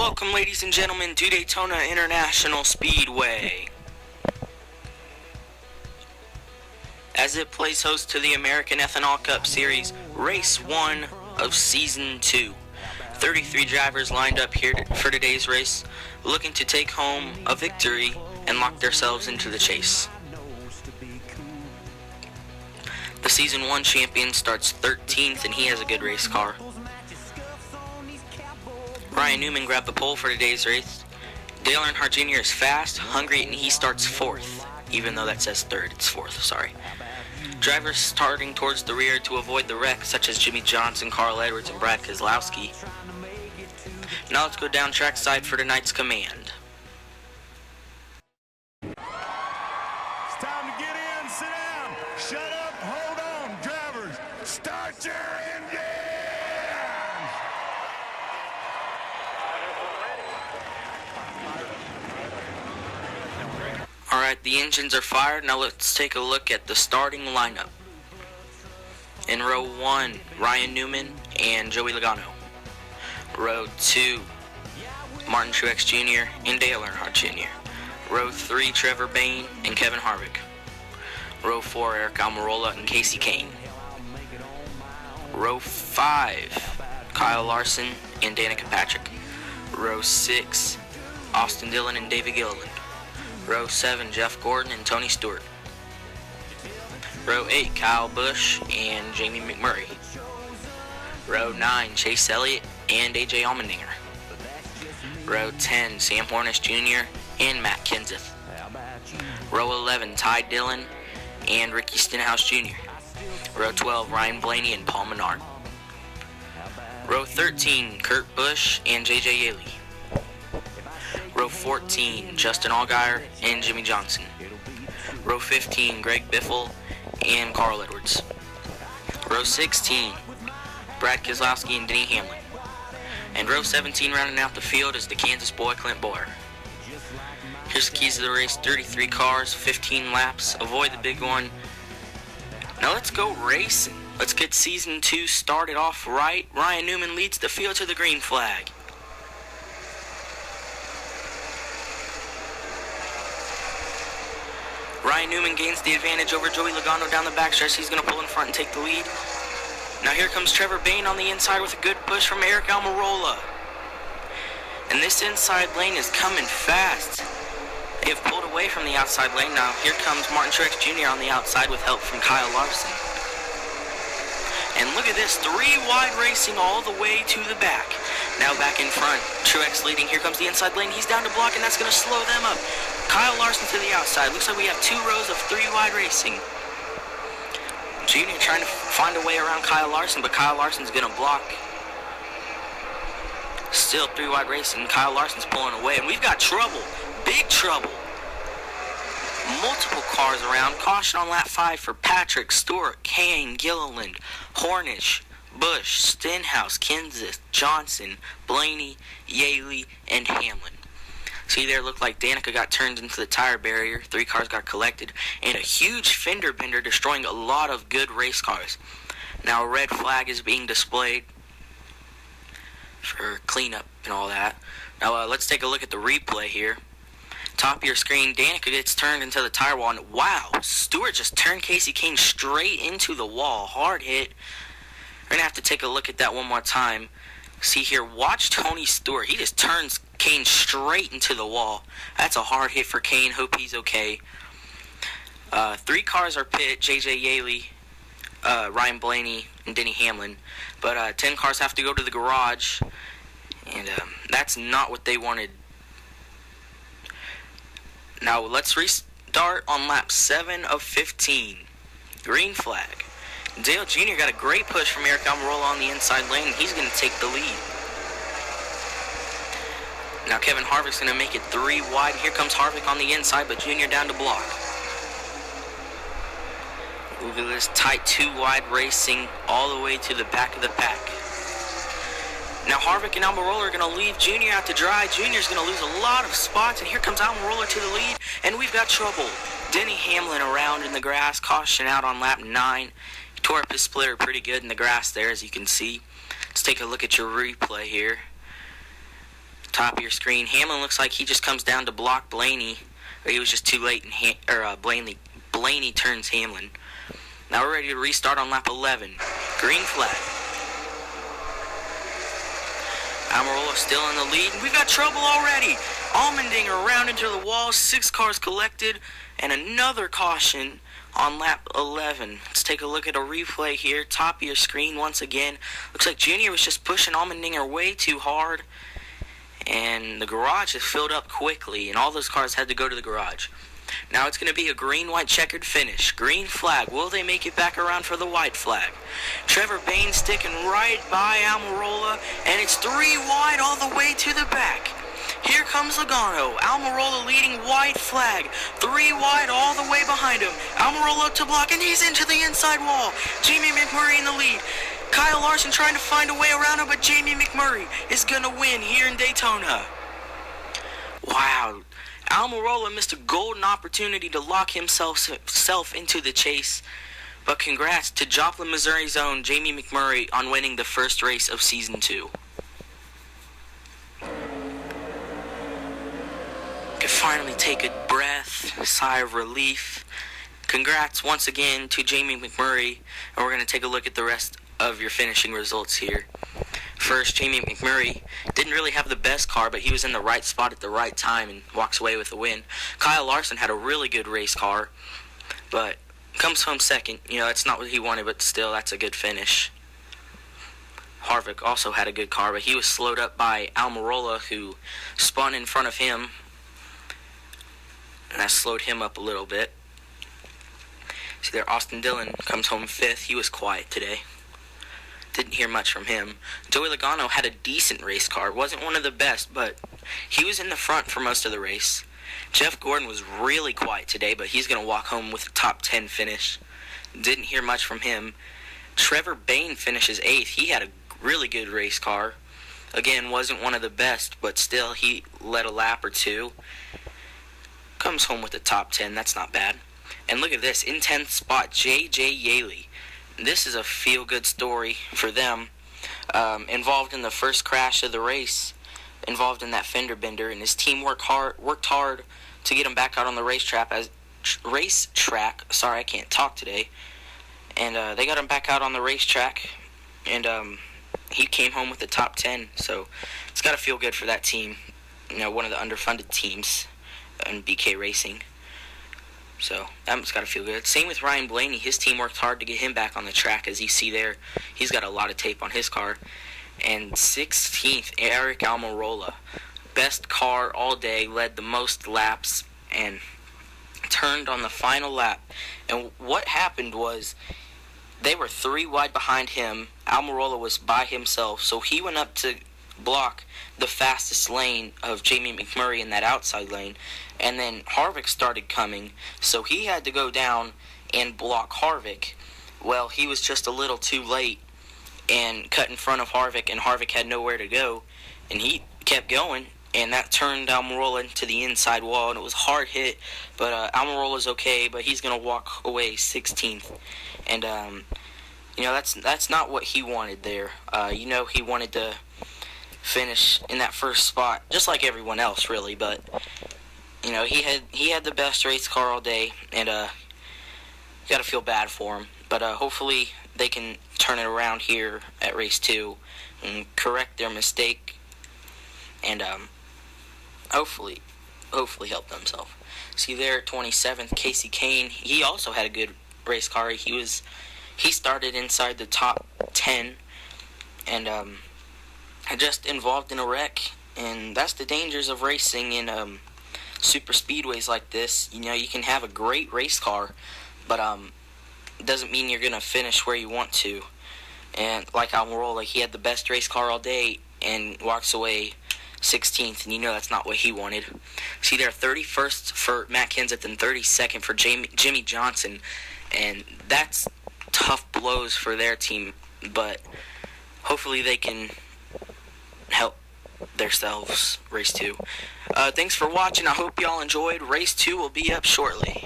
Welcome, ladies and gentlemen, to Daytona International Speedway. As it plays host to the American Ethanol Cup Series, Race 1 of Season 2. 33 drivers lined up here for today's race, looking to take home a victory and lock themselves into the chase. The Season 1 champion starts 13th, and he has a good race car. Ryan Newman grabbed the pole for today's race. Dale Earnhardt Jr. is fast, hungry, and he starts 4th. Even though that says 3rd, it's 4th, sorry. Drivers starting towards the rear to avoid the wreck, such as Jimmy Johnson, Carl Edwards, and Brad Keselowski. Now let's go down trackside for tonight's command. It's time to get in, sit down, shut up, hold on, drivers, start your engines! Alright, the engines are fired. Now let's take a look at the starting lineup. In row 1, Ryan Newman and Joey Logano. Row 2, Martin Truex Jr. and Dale Earnhardt Jr. Row 3, Trevor Bayne and Kevin Harvick. Row 4, Eric Almirola and Kasey Kahne. Row 5, Kyle Larson and Danica Patrick. Row 6, Austin Dillon and David Gilliland. Row 7, Jeff Gordon and Tony Stewart. Row 8, Kyle Busch and Jamie McMurray. Row 9, Chase Elliott and AJ Allmendinger. Row 10, Sam Hornish Jr. and Matt Kenseth. Row 11, Ty Dillon and Ricky Stenhouse Jr. Row 12, Ryan Blaney and Paul Menard. Row 13, Kurt Busch and JJ Yeley. Row 14, Justin Allgaier and Jimmy Johnson. Row 15, Greg Biffle and Carl Edwards. Row 16, Brad Keselowski and Denny Hamlin. And row 17, rounding out the field, is the Kansas boy, Clint Bowyer. Here's the keys to the race: 33 cars, 15 laps, avoid the big one. Now let's go racing. Let's get Season 2 started off right. Ryan Newman leads the field to the green flag. Ryan Newman gains the advantage over Joey Logano down the backstretch. He's going to pull in front and take the lead. Now here comes Trevor Bayne on the inside with a good push from Eric Almirola. And this inside lane is coming fast. They have pulled away from the outside lane. Now here comes Martin Truex Jr. on the outside with help from Kyle Larson. And look at this, 3 wide racing all the way to the back. Now back in front, Truex leading. Here comes the inside lane. He's down to block, and that's going to slow them up. Kyle Larson to the outside. Looks like we have 2 rows of 3 wide racing. Junior trying to find a way around Kyle Larson, but Kyle Larson's going to block. Still 3 wide racing. Kyle Larson's pulling away, and we've got trouble. Big trouble. Multiple cars around. Caution on lap 5 for Patrick, Stewart, Kahne, Gilliland, Hornish, Busch, Stenhouse, Kenseth, Johnson, Blaney, Yaley, and Hamlin. See there, looked like Danica got turned into the tire barrier. 3 cars got collected, and a huge fender bender destroying a lot of good race cars. Now a red flag is being displayed for cleanup and all that. Now let's take a look at the replay here. Top of your screen, Danica gets turned into the tire wall, and wow, Stewart just turned Kasey Kahne straight into the wall. Hard hit. We're going to have to take a look at that one more time. See here, watch Tony Stewart. He just turns Kahne straight into the wall. That's a hard hit for Kahne. Hope he's okay. 3 cars are pit: JJ Yeley, Ryan Blaney, and Denny Hamlin. But 10 cars have to go to the garage, and that's not what they wanted. Now let's restart on lap 7 of 15. Green flag. Dale Jr. got a great push from Eric Almirola on the inside lane, and he's going to take the lead. Now Kevin Harvick's going to make it 3 wide. Here comes Harvick on the inside, but Jr. down to block. Look at this tight 2 wide racing all the way to the back of the pack. Now Harvick and Almirola are going to leave Jr. out to dry. Jr.'s going to lose a lot of spots, and here comes Almirola to the lead, and we've got trouble. Denny Hamlin around in the grass, caution out on lap 9. He tore up his splitter pretty good in the grass there, as you can see. Let's take a look at your replay here. Top of your screen, Hamlin looks like he just comes down to block Blaney, or he was just too late, and Blaney turns Hamlin. Now we're ready to restart on lap 11. Green flag. Almirola still in the lead. We've got trouble already. Allmendinger round into the wall. 6 cars collected, and another caution on lap 11. Let's take a look at a replay here. Top of your screen once again. Looks like Junior was just pushing Allmendinger way too hard, and the garage is filled up quickly, and all those cars had to go to the garage. Now it's going to be a green-white checkered finish. Green flag. Will they make it back around for the white flag? Trevor Bayne sticking right by Almirola, and it's 3 wide all the way to the back. Here comes Logano. Almirola leading, white flag. 3 wide all the way behind him. Almirola to block, and he's into the inside wall. Jamie McMurray in the lead. Kyle Larson trying to find a way around him, but Jamie McMurray is going to win here in Daytona. Wow. Almirola missed a golden opportunity to lock himself into the chase. But congrats to Joplin, Missouri's own Jamie McMurray on winning the first race of Season 2. Could finally take a breath, a sigh of relief. Congrats once again to Jamie McMurray, and we're going to take a look at the rest of your finishing results here. First, Jamie McMurray didn't really have the best car, but he was in the right spot at the right time and walks away with the win. Kyle Larson had a really good race car, but comes home second. You know, that's not what he wanted, but still, that's a good finish. Harvick also had a good car, but he was slowed up by Almirola, who spun in front of him, and that slowed him up a little bit. See there, Austin Dillon comes home 5th. He was quiet today. Didn't hear much from him. Joey Logano had a decent race car. Wasn't one of the best, but he was in the front for most of the race. Jeff Gordon was really quiet today, but he's going to walk home with a top 10 finish. Didn't hear much from him. Trevor Bayne finishes 8th. He had a really good race car. Again, wasn't one of the best, but still he led a lap or two. Comes home with the top 10. That's not bad. And look at this. In 10th spot, J.J. Yaley. This is a feel-good story for them. Involved in the first crash of the race, involved in that fender bender, and his team worked hard to get him back out on the racetrack. Sorry, I can't talk today. And they got him back out on the racetrack, and he came home with the top 10. So it's got to feel good for that team. You know, one of the underfunded teams in BK Racing. So that's got to feel good. Same with Ryan Blaney. His team worked hard to get him back on the track. As you see there, he's got a lot of tape on his car. And 16th, Eric Almirola. Best car all day, led the most laps, and turned on the final lap. And what happened was they were 3 wide behind him. Almirola was by himself, so he went up to block the fastest lane of Jamie McMurray in that outside lane, and then Harvick started coming, so he had to go down and block Harvick. Well, he was just a little too late and cut in front of Harvick, and Harvick had nowhere to go, and he kept going, and that turned Almirola into the inside wall, and it was hard hit, but Almirola's okay, but he's going to walk away 16th, and you know, that's not what he wanted there. You know, he wanted to finish in that first spot, just like everyone else, really. But you know, he had the best race car all day, and you got to feel bad for him. But hopefully they can turn it around here at race 2 and correct their mistake, and hopefully help themselves. See there, 27th, Casey Kane. He also had a good race car. He started inside the top 10, and just involved in a wreck, and that's the dangers of racing in super speedways like this. You know, you can have a great race car, but it doesn't mean you're going to finish where you want to. And like Almirola, he had the best race car all day and walks away 16th, and you know that's not what he wanted. See there, 31st for Matt Kenseth and 32nd for Jimmy Johnson, and that's tough blows for their team, but hopefully they can help themselves race 2. Thanks for watching. I hope y'all enjoyed. Race 2 will be up shortly.